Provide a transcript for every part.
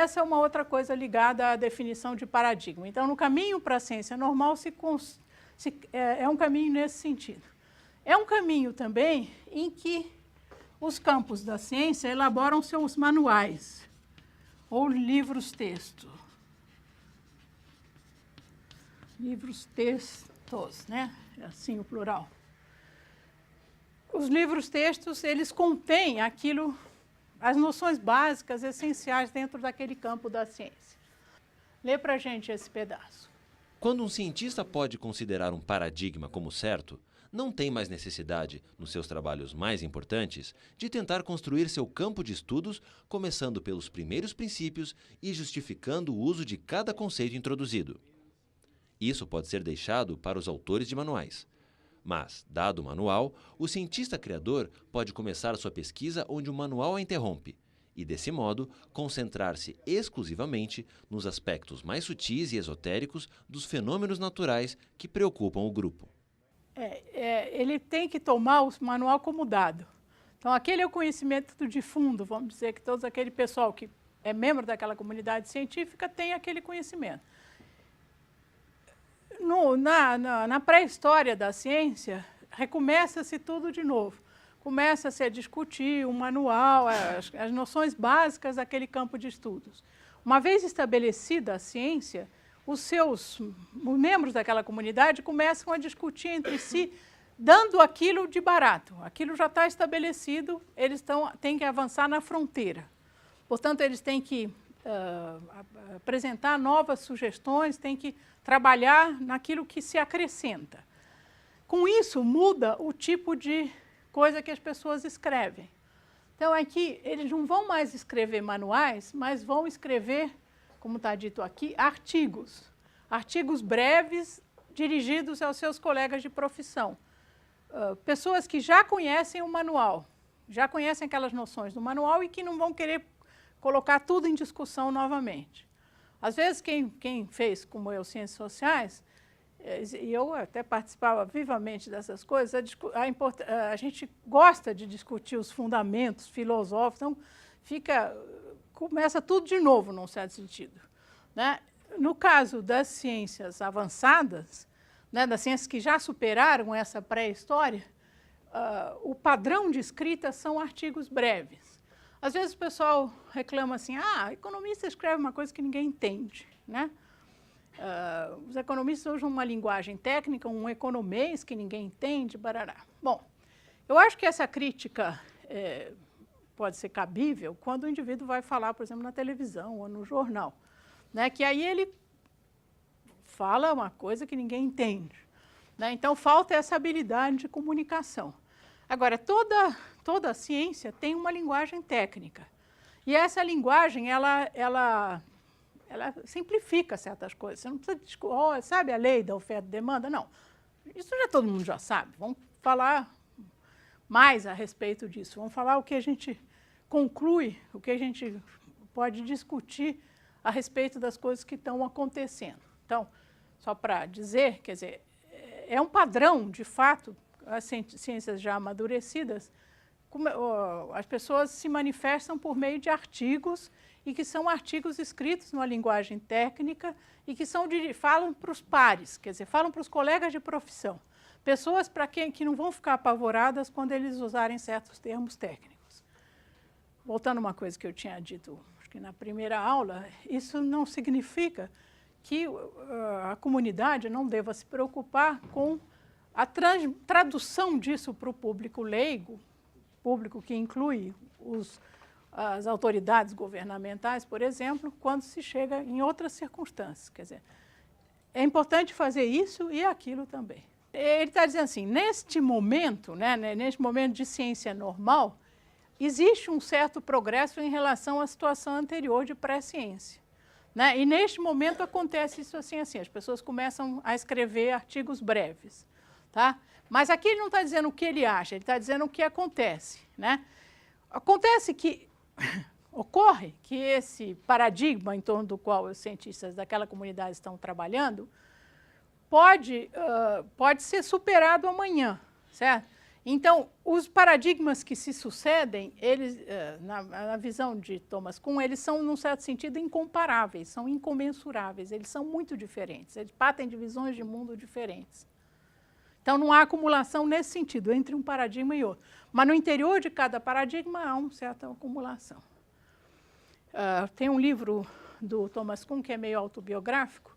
essa é uma outra coisa ligada à definição de paradigma. Então, no caminho para a ciência normal é um caminho nesse sentido. É um caminho também em que os campos da ciência elaboram seus manuais ou livros-texto. Livros-textos, né? É assim o plural. Os livros-textos, eles contêm aquilo, as noções básicas, essenciais dentro daquele campo da ciência. Lê para a gente esse pedaço. Quando um cientista pode considerar um paradigma como certo, não tem mais necessidade, nos seus trabalhos mais importantes, de tentar construir seu campo de estudos, começando pelos primeiros princípios e justificando o uso de cada conceito introduzido. Isso pode ser deixado para os autores de manuais. Mas, dado o manual, o cientista criador pode começar sua pesquisa onde o manual a interrompe, e, desse modo, concentrar-se exclusivamente nos aspectos mais sutis e esotéricos dos fenômenos naturais que preocupam o grupo. Ele tem que tomar o manual como dado. Então, aquele é o conhecimento de fundo, vamos dizer que todo aquele pessoal que é membro daquela comunidade científica tem aquele conhecimento. Na pré-história da ciência, recomeça-se tudo de novo. Começa-se a discutir o manual, as noções básicas daquele campo de estudos. Uma vez estabelecida a ciência, os membros daquela comunidade começam a discutir entre si, dando aquilo de barato. Aquilo já está estabelecido, eles têm que avançar na fronteira. Portanto, eles têm que apresentar novas sugestões, têm que trabalhar naquilo que se acrescenta. Com isso, muda o tipo de coisa que as pessoas escrevem. Então, aqui, eles não vão mais escrever manuais, mas vão escrever, como está dito aqui, artigos. Artigos breves, dirigidos aos seus colegas de profissão. Pessoas que já conhecem o manual, já conhecem aquelas noções do manual e que não vão querer colocar tudo em discussão novamente. Às vezes, quem fez, como eu, ciências sociais, e eu até participava vivamente dessas coisas, a gente gosta de discutir os fundamentos filosóficos, então começa tudo de novo, num certo sentido, né? No caso das ciências avançadas, né, das ciências que já superaram essa pré-história, o padrão de escrita são artigos breves. Às vezes o pessoal reclama assim, economista escreve uma coisa que ninguém entende, né? Os economistas usam uma linguagem técnica, um economês que ninguém entende, barará. Bom, eu acho que essa crítica pode ser cabível quando o indivíduo vai falar, por exemplo, na televisão ou no jornal, né? Que aí ele fala uma coisa que ninguém entende, né? Então, falta essa habilidade de comunicação. Agora, toda a ciência tem uma linguagem técnica. E essa linguagem, ela simplifica certas coisas. Você não precisa sabe a lei da oferta e demanda? Não. Isso todo mundo já sabe. Vamos falar mais a respeito disso. Vamos falar o que a gente conclui, o que a gente pode discutir a respeito das coisas que estão acontecendo. Então, só para dizer, quer dizer, é um padrão, de fato, as ciências já amadurecidas, as pessoas se manifestam por meio de artigos e que são artigos escritos numa linguagem técnica e que falam para os pares, quer dizer, falam para os colegas de profissão. Pessoas que não vão ficar apavoradas quando eles usarem certos termos técnicos. Voltando a uma coisa que eu tinha dito, acho que na primeira aula, isso não significa que a comunidade não deva se preocupar com a tradução disso para o público leigo, público que inclui as autoridades governamentais, por exemplo, quando se chega em outras circunstâncias. Quer dizer, é importante fazer isso e aquilo também. Ele está dizendo assim, neste momento, né, neste momento de ciência normal, existe um certo progresso em relação à situação anterior de pré-ciência, né? E neste momento acontece isso assim, as pessoas começam a escrever artigos breves. Tá? Mas aqui ele não está dizendo o que ele acha, ele está dizendo o que acontece, né? Ocorre que esse paradigma em torno do qual os cientistas daquela comunidade estão trabalhando pode ser superado amanhã, certo? Então, os paradigmas que se sucedem, eles, na visão de Thomas Kuhn, eles são, num certo sentido, incomparáveis, são incomensuráveis, eles são muito diferentes, eles partem de visões de mundo diferentes. Então, não há acumulação nesse sentido, entre um paradigma e outro. Mas no interior de cada paradigma há uma certa acumulação. Tem um livro do Thomas Kuhn, que é meio autobiográfico,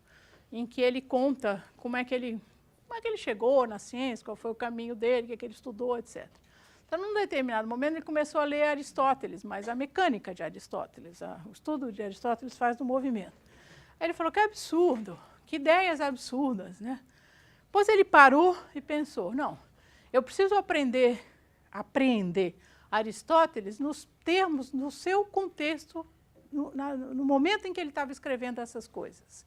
em que ele conta como é que ele chegou na ciência, qual foi o caminho dele, o que ele estudou, etc. Então, num determinado momento, ele começou a ler Aristóteles, mas a mecânica de Aristóteles, o estudo de Aristóteles faz do movimento. Aí ele falou, que absurdo, que ideias absurdas, né? Depois ele parou e pensou, não, eu preciso apreender Aristóteles nos termos, no seu contexto, no momento em que ele estava escrevendo essas coisas.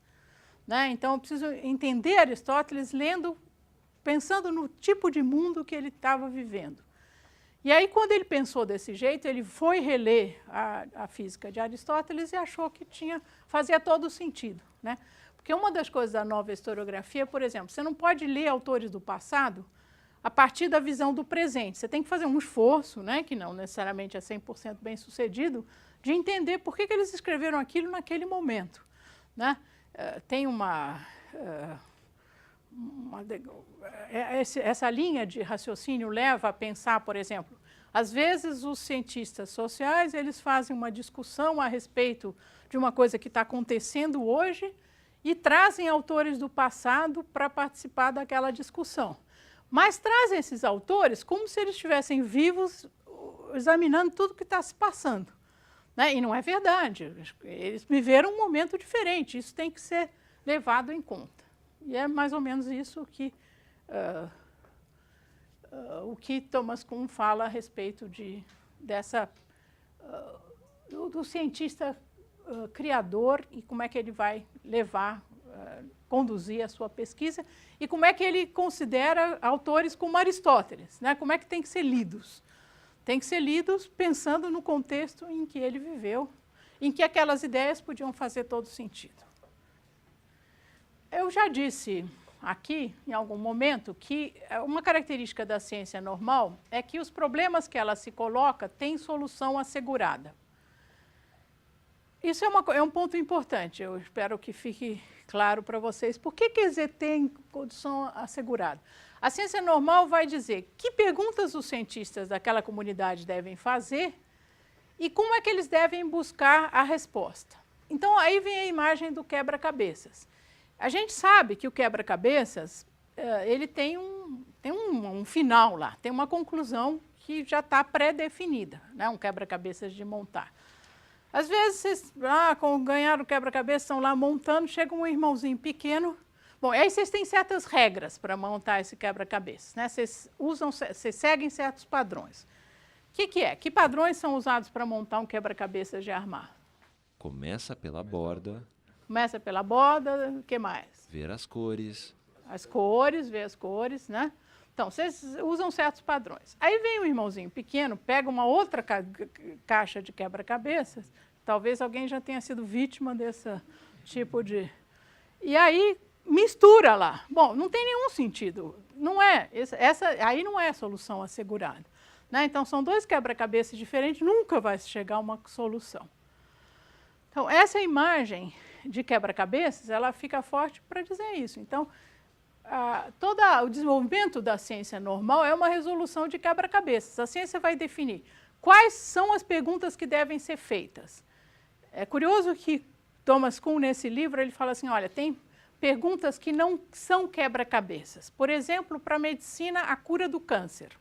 Né? Então, eu preciso entender Aristóteles pensando no tipo de mundo que ele estava vivendo. E aí, quando ele pensou desse jeito, ele foi reler a física de Aristóteles e achou que fazia todo sentido. Né? Porque uma das coisas da nova historiografia, por exemplo, você não pode ler autores do passado a partir da visão do presente. Você tem que fazer um esforço, né, que não necessariamente é 100% bem sucedido, de entender por que eles escreveram aquilo naquele momento. Né? Tem essa linha de raciocínio leva a pensar, por exemplo, às vezes os cientistas sociais eles fazem uma discussão a respeito de uma coisa que está acontecendo hoje e trazem autores do passado para participar daquela discussão. Mas trazem esses autores como se eles estivessem vivos, examinando tudo que está se passando. Né? E não é verdade. Eles viveram um momento diferente. Isso tem que ser levado em conta. E é mais ou menos isso que o que Thomas Kuhn fala a respeito do cientista criador e como é que ele vai conduzir a sua pesquisa e como é que ele considera autores como Aristóteles, né? Como é que tem que ser lidos. Tem que ser lidos pensando no contexto em que ele viveu, em que aquelas ideias podiam fazer todo sentido. Eu já disse aqui, em algum momento, que uma característica da ciência normal é que os problemas que ela se coloca têm solução assegurada. Isso é um ponto importante, eu espero que fique claro para vocês. Por que quer dizer tem condição assegurada? A ciência normal vai dizer que perguntas os cientistas daquela comunidade devem fazer e como é que eles devem buscar a resposta. Então, aí vem a imagem do quebra-cabeças. A gente sabe que o quebra-cabeças ele tem um final lá, tem uma conclusão que já está pré-definida, né? Um quebra-cabeças de montar. Às vezes, vocês ganharam o quebra-cabeça, estão lá montando, chega um irmãozinho pequeno. Bom, aí vocês têm certas regras para montar esse quebra-cabeça, né? Vocês seguem certos padrões. O que é? Que padrões são usados para montar um quebra-cabeça de armar? Começa pela borda. Começa pela borda, o que mais? Ver as cores. Ver as cores, né? Então, vocês usam certos padrões. Aí vem um irmãozinho pequeno, pega uma outra caixa de quebra-cabeças, talvez alguém já tenha sido vítima desse tipo de... E aí mistura lá. Bom, não tem nenhum sentido. Não é, aí não é solução assegurada. Né? Então, são dois quebra-cabeças diferentes, nunca vai chegar a uma solução. Então, essa imagem de quebra-cabeças, ela fica forte para dizer isso. Então, todo o desenvolvimento da ciência normal é uma resolução de quebra-cabeças. A ciência vai definir quais são as perguntas que devem ser feitas. É curioso que Thomas Kuhn, nesse livro, ele fala assim, olha, tem perguntas que não são quebra-cabeças. Por exemplo, para a medicina, a cura do câncer.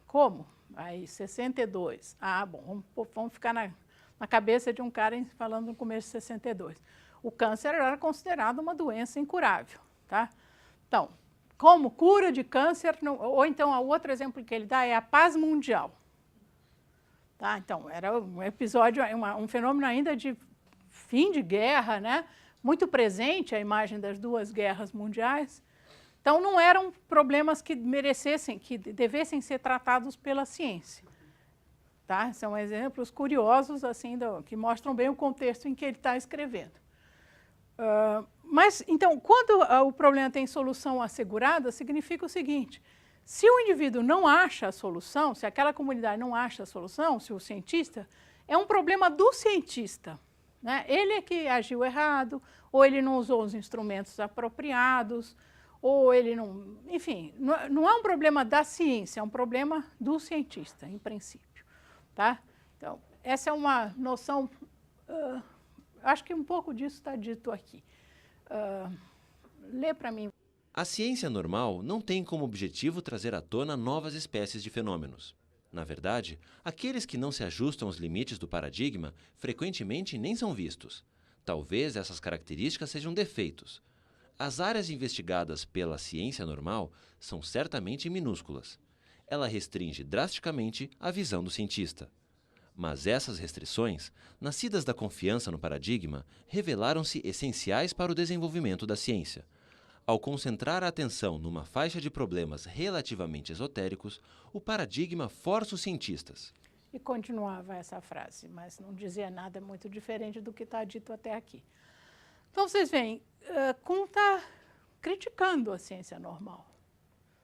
Como? Aí, 62. Bom, vamos ficar na cabeça de um cara falando no começo de 62. O câncer era considerado uma doença incurável. Tá? Então, como cura de câncer, ou então, o outro exemplo que ele dá é a paz mundial. Tá? Então, era um episódio, um fenômeno ainda de fim de guerra, né? Muito presente a imagem das duas guerras mundiais. Então, não eram problemas que devessem ser tratados pela ciência. Tá? São exemplos curiosos, assim, que mostram bem o contexto em que ele está escrevendo. Mas, então, quando o problema tem solução assegurada, significa o seguinte, Se o indivíduo não acha a solução, se aquela comunidade não acha a solução, se o cientista, é um problema do cientista, né? Ele é que agiu errado, ou ele não usou os instrumentos apropriados, ou ele não... Enfim, não é um problema da ciência, é um problema do cientista, em princípio, tá? Então, essa é uma noção... acho que um pouco disso está dito aqui. Lê para mim. A ciência normal não tem como objetivo trazer à tona novas espécies de fenômenos. Na verdade, aqueles que não se ajustam aos limites do paradigma frequentemente nem são vistos. Talvez essas características sejam defeitos. As áreas investigadas pela ciência normal são certamente minúsculas. Ela restringe drasticamente a visão do cientista. Mas essas restrições, nascidas da confiança no paradigma, revelaram-se essenciais para o desenvolvimento da ciência. Ao concentrar a atenção numa faixa de problemas relativamente esotéricos, o paradigma força os cientistas. E continuava essa frase, mas não dizia nada muito diferente do que está dito até aqui. Então, vocês veem, Kuhn está criticando a ciência normal.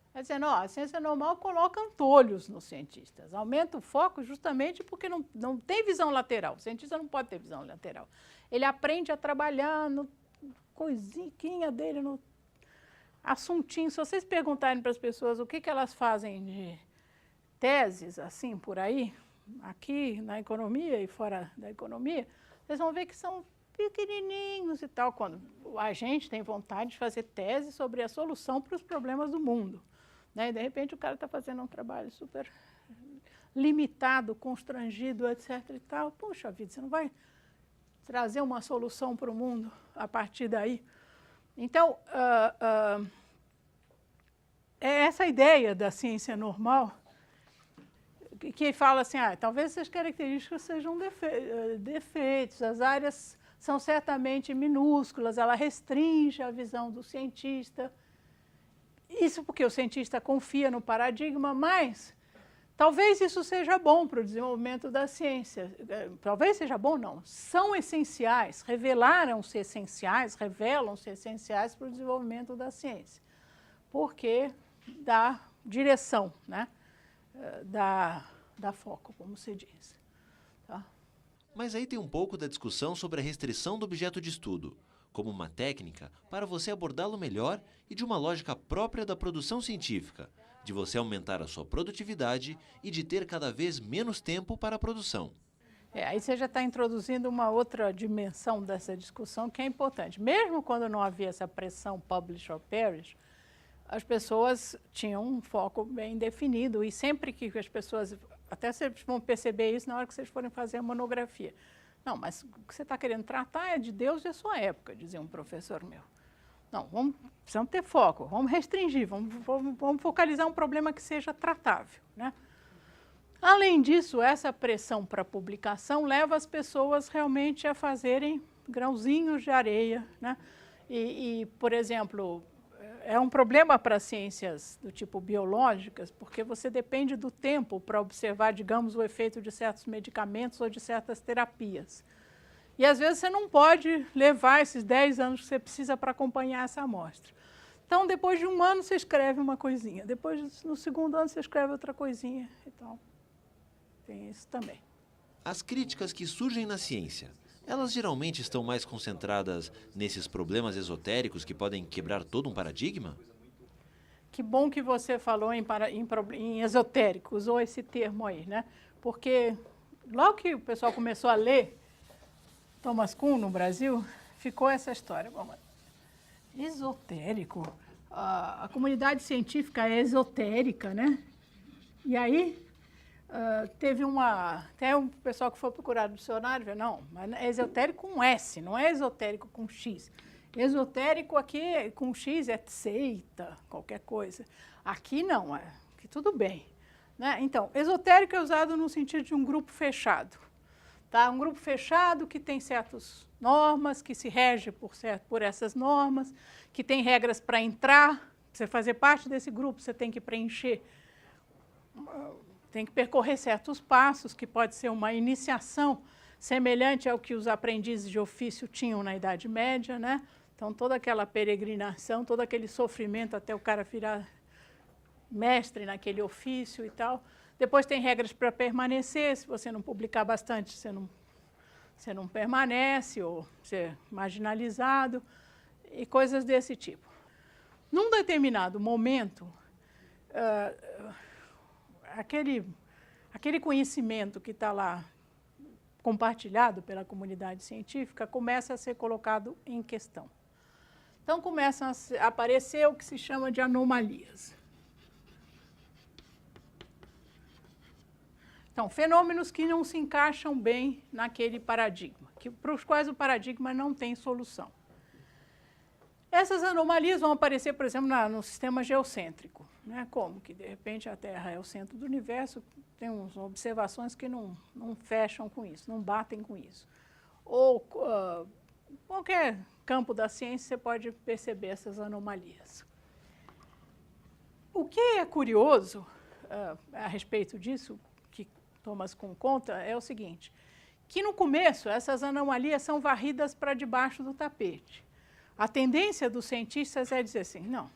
Está dizendo, ó, a ciência normal coloca antolhos nos cientistas, aumenta o foco justamente porque não tem visão lateral. O cientista não pode ter visão lateral. Ele aprende a trabalhar no coisinha dele, no assuntinho. Se vocês perguntarem para as pessoas o que elas fazem de teses, assim, por aí, aqui na economia e fora da economia, vocês vão ver que são pequenininhos e tal, quando a gente tem vontade de fazer tese sobre a solução para os problemas do mundo, né? E, de repente, o cara está fazendo um trabalho super limitado, constrangido, etc. e tal. Puxa vida, você não vai trazer uma solução para o mundo a partir daí? Então, é essa ideia da ciência normal que fala assim, talvez essas características sejam defeitos, as áreas são certamente minúsculas, ela restringe a visão do cientista. Isso porque o cientista confia no paradigma, mas talvez isso seja bom para o desenvolvimento da ciência. Talvez seja bom, não. São essenciais, revelaram-se essenciais, revelam-se essenciais para o desenvolvimento da ciência, porque dá direção, né? Dá foco, como se diz. Tá? Mas aí tem um pouco da discussão sobre a restrição do objeto de estudo, como uma técnica para você abordá-lo melhor e de uma lógica própria da produção científica, de você aumentar a sua produtividade e de ter cada vez menos tempo para a produção. Aí você já está introduzindo uma outra dimensão dessa discussão que é importante. Mesmo quando não havia essa pressão publish or perish, as pessoas tinham um foco bem definido e sempre que as pessoas, até vocês vão perceber isso na hora que vocês forem fazer a monografia. Não, mas o que você está querendo tratar é de Deus e a sua época, dizia um professor meu. Não, precisamos ter foco, vamos restringir, vamos focalizar um problema que seja tratável, né? Além disso, essa pressão para publicação leva as pessoas realmente a fazerem grãozinhos de areia, né? Por exemplo, é um problema para ciências do tipo biológicas, porque você depende do tempo para observar, digamos, o efeito de certos medicamentos ou de certas terapias. E, às vezes, você não pode levar esses 10 anos que você precisa para acompanhar essa amostra. Então, depois de um ano, você escreve uma coisinha. Depois, no segundo ano, você escreve outra coisinha. Então, tem isso também. As críticas que surgem na ciência, elas geralmente estão mais concentradas nesses problemas esotéricos que podem quebrar todo um paradigma? Que bom que você falou em esotérico, usou esse termo aí, né? Porque logo que o pessoal começou a ler Thomas Kuhn no Brasil, ficou essa história. Bom, esotérico? A comunidade científica é esotérica, né? E aí teve até um pessoal que foi procurar no dicionário, não, mas é esotérico com S, não é esotérico com X. Esotérico aqui com X é seita, qualquer coisa. Aqui não, aqui tudo bem, né? Então, esotérico é usado no sentido de um grupo fechado. Tá? Um grupo fechado que tem certas normas, que se rege por essas normas, que tem regras para entrar. Para você fazer parte desse grupo, você tem que preencher, tem que percorrer certos passos, que pode ser uma iniciação semelhante ao que os aprendizes de ofício tinham na Idade Média, né? Então, toda aquela peregrinação, todo aquele sofrimento até o cara virar mestre naquele ofício e tal. Depois tem regras para permanecer, se você não publicar bastante, você não permanece, ou você é marginalizado, e coisas desse tipo. Num determinado momento, aquele conhecimento que está lá compartilhado pela comunidade científica começa a ser colocado em questão. Então, começam a aparecer o que se chama de anomalias. Então, fenômenos que não se encaixam bem naquele paradigma, para os quais o paradigma não tem solução. Essas anomalias vão aparecer, por exemplo, no sistema geocêntrico, né? Como que, de repente, a Terra é o centro do universo, tem umas observações que não fecham com isso, não batem com isso. Ou qualquer campo da ciência você pode perceber essas anomalias. O que é curioso a respeito disso, que Thomas Kuhn conta, é o seguinte, que no começo essas anomalias são varridas para debaixo do tapete. A tendência dos cientistas é dizer assim, não,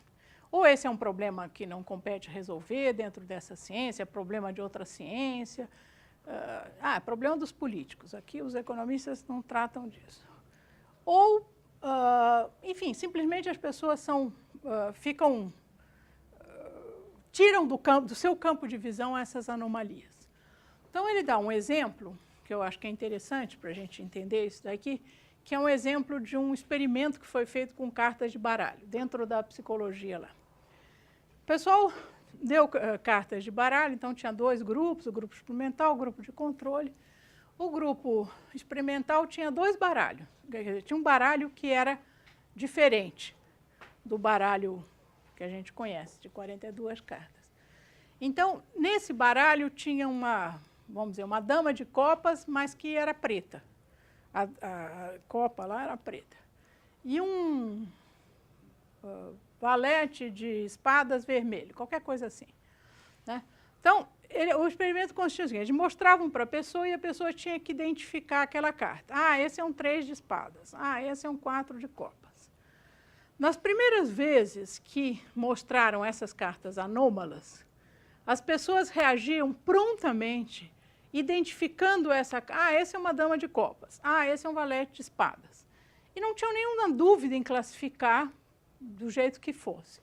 ou esse é um problema que não compete resolver dentro dessa ciência, é problema de outra ciência, é problema dos políticos, aqui os economistas não tratam disso. Ou, enfim, simplesmente as pessoas tiram do seu campo de visão essas anomalias. Então, ele dá um exemplo, que eu acho que é interessante para a gente entender isso daqui, que é um exemplo de um experimento que foi feito com cartas de baralho, dentro da psicologia lá. O pessoal deu cartas de baralho, então tinha dois grupos, o grupo experimental, o grupo de controle. O grupo experimental tinha dois baralhos. Tinha um baralho que era diferente do baralho que a gente conhece, de 42 cartas. Então, nesse baralho tinha vamos dizer, uma dama de copas, mas que era preta. A copa lá era preta. E um valete de espadas vermelho, qualquer coisa assim, né? Então, o experimento consistia no seguinte, eles mostravam para a pessoa e a pessoa tinha que identificar aquela carta. Esse é um 3 de espadas. Esse é um 4 de copas. Nas primeiras vezes que mostraram essas cartas anômalas, as pessoas reagiam prontamente identificando essa é uma dama de copas, esse é um valete de espadas. E não tinham nenhuma dúvida em classificar do jeito que fosse.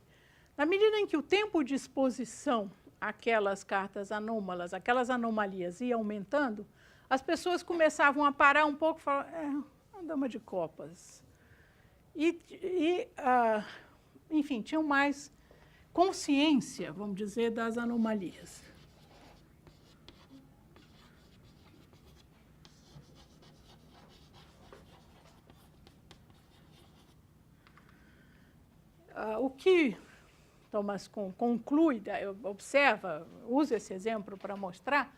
Na medida em que o tempo de exposição àquelas cartas anômalas, aquelas anomalias ia aumentando, as pessoas começavam a parar um pouco e falar, uma dama de copas. Enfim, tinham mais consciência, vamos dizer, das anomalias. O que Thomas Kuhn conclui, observa, usa esse exemplo para mostrar,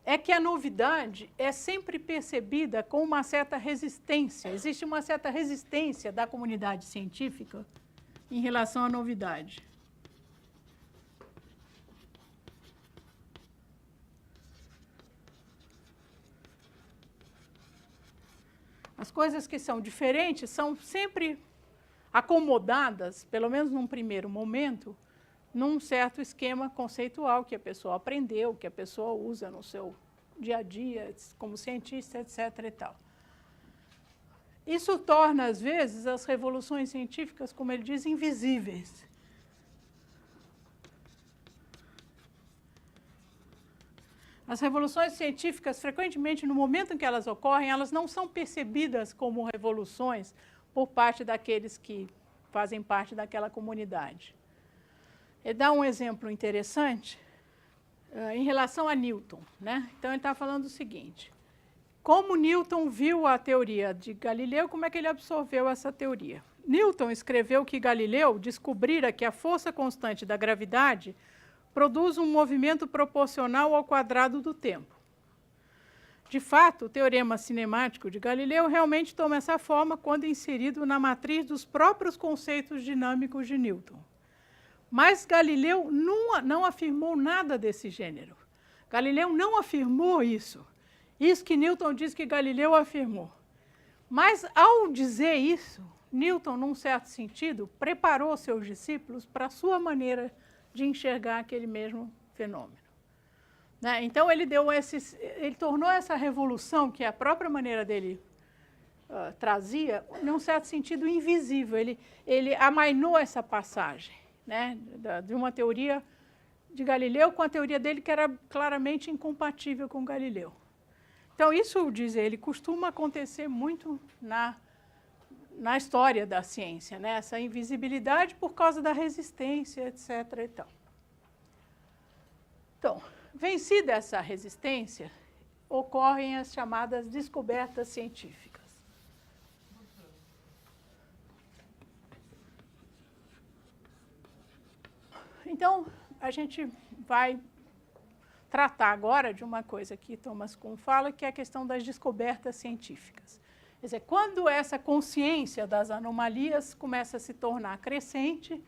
é que a novidade é sempre percebida com uma certa resistência. Existe uma certa resistência da comunidade científica em relação à novidade. As coisas que são diferentes são sempre acomodadas, pelo menos num primeiro momento, num certo esquema conceitual que a pessoa aprendeu, que a pessoa usa no seu dia a dia, como cientista, etc. e tal. Isso torna, às vezes, as revoluções científicas, como ele diz, invisíveis. As revoluções científicas, frequentemente, no momento em que elas ocorrem, elas não são percebidas como revoluções por parte daqueles que fazem parte daquela comunidade. Ele dá um exemplo interessante em relação a Newton, né? Então, ele está falando o seguinte, como Newton viu a teoria de Galileu, como é que ele absorveu essa teoria? Newton escreveu que Galileu descobrira que a força constante da gravidade produz um movimento proporcional ao quadrado do tempo. De fato, o teorema cinemático de Galileu realmente toma essa forma quando inserido na matriz dos próprios conceitos dinâmicos de Newton. Mas Galileu não afirmou nada desse gênero. Galileu não afirmou isso. Isso que Newton diz que Galileu afirmou. Mas, ao dizer isso, Newton, num certo sentido, preparou seus discípulos para a sua maneira de enxergar aquele mesmo fenômeno. Né? Então, ele tornou essa revolução, que a própria maneira dele trazia, num certo sentido, invisível. Ele amainou essa passagem, né, de uma teoria de Galileu com a teoria dele, que era claramente incompatível com Galileu. Então, isso, diz ele, costuma acontecer muito na história da ciência, né? Essa invisibilidade por causa da resistência, etc. e tal. Então, vencida essa resistência, ocorrem as chamadas descobertas científicas. Então, a gente vai tratar agora de uma coisa que Thomas Kuhn fala, que é a questão das descobertas científicas. Quer dizer, quando essa consciência das anomalias começa a se tornar crescente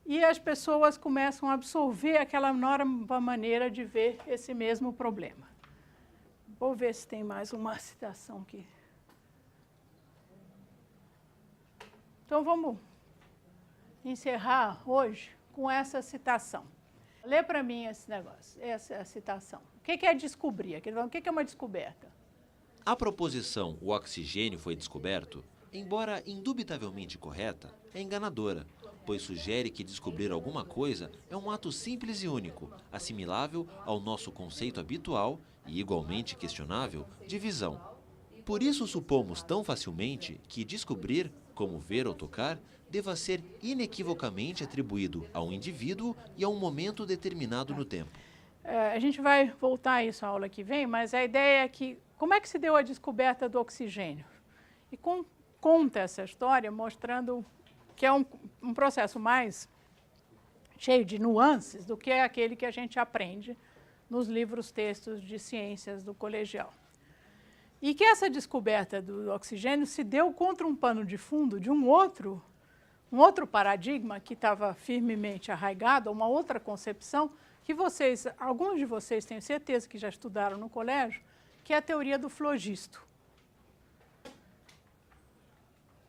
e as pessoas começam a absorver aquela nova maneira de ver esse mesmo problema. Vou ver se tem mais uma citação aqui. Então, vamos encerrar hoje com essa citação. Lê para mim esse negócio, essa citação. O que é descobrir? O que é uma descoberta? A proposição "o oxigênio foi descoberto", embora indubitavelmente correta, é enganadora, pois sugere que descobrir alguma coisa é um ato simples e único, assimilável ao nosso conceito habitual e igualmente questionável de visão. Por isso supomos tão facilmente que descobrir, como ver ou tocar, deva ser inequivocamente atribuído a um indivíduo e a um momento determinado no tempo. A gente vai voltar a isso na aula que vem, mas a ideia é que, como é que se deu a descoberta do oxigênio? E conta essa história mostrando que é um processo mais cheio de nuances do que é aquele que a gente aprende nos livros textos de ciências do colegial. E que essa descoberta do oxigênio se deu contra um pano de fundo de um outro paradigma que estava firmemente arraigado, uma outra concepção, que alguns de vocês tenho certeza que já estudaram no colégio, que é a teoria do flogisto.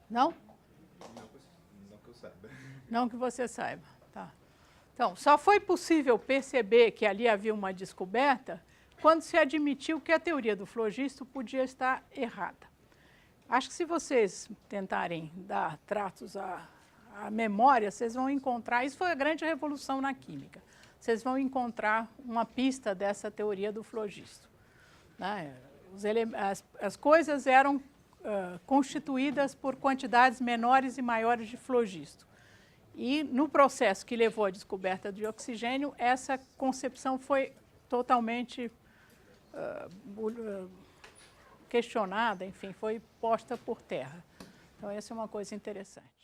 Não? Não que eu saiba. Não que você saiba, tá. Então, só foi possível perceber que ali havia uma descoberta quando se admitiu que a teoria do flogisto podia estar errada. Acho que se vocês tentarem dar tratos à memória, vocês vão encontrar, isso foi a grande revolução na química, vocês vão encontrar uma pista dessa teoria do flogisto. Né? As coisas eram constituídas por quantidades menores e maiores de flogisto. E no processo que levou à descoberta do oxigênio, essa concepção foi totalmente questionada, enfim, foi posta por terra. Então, essa é uma coisa interessante.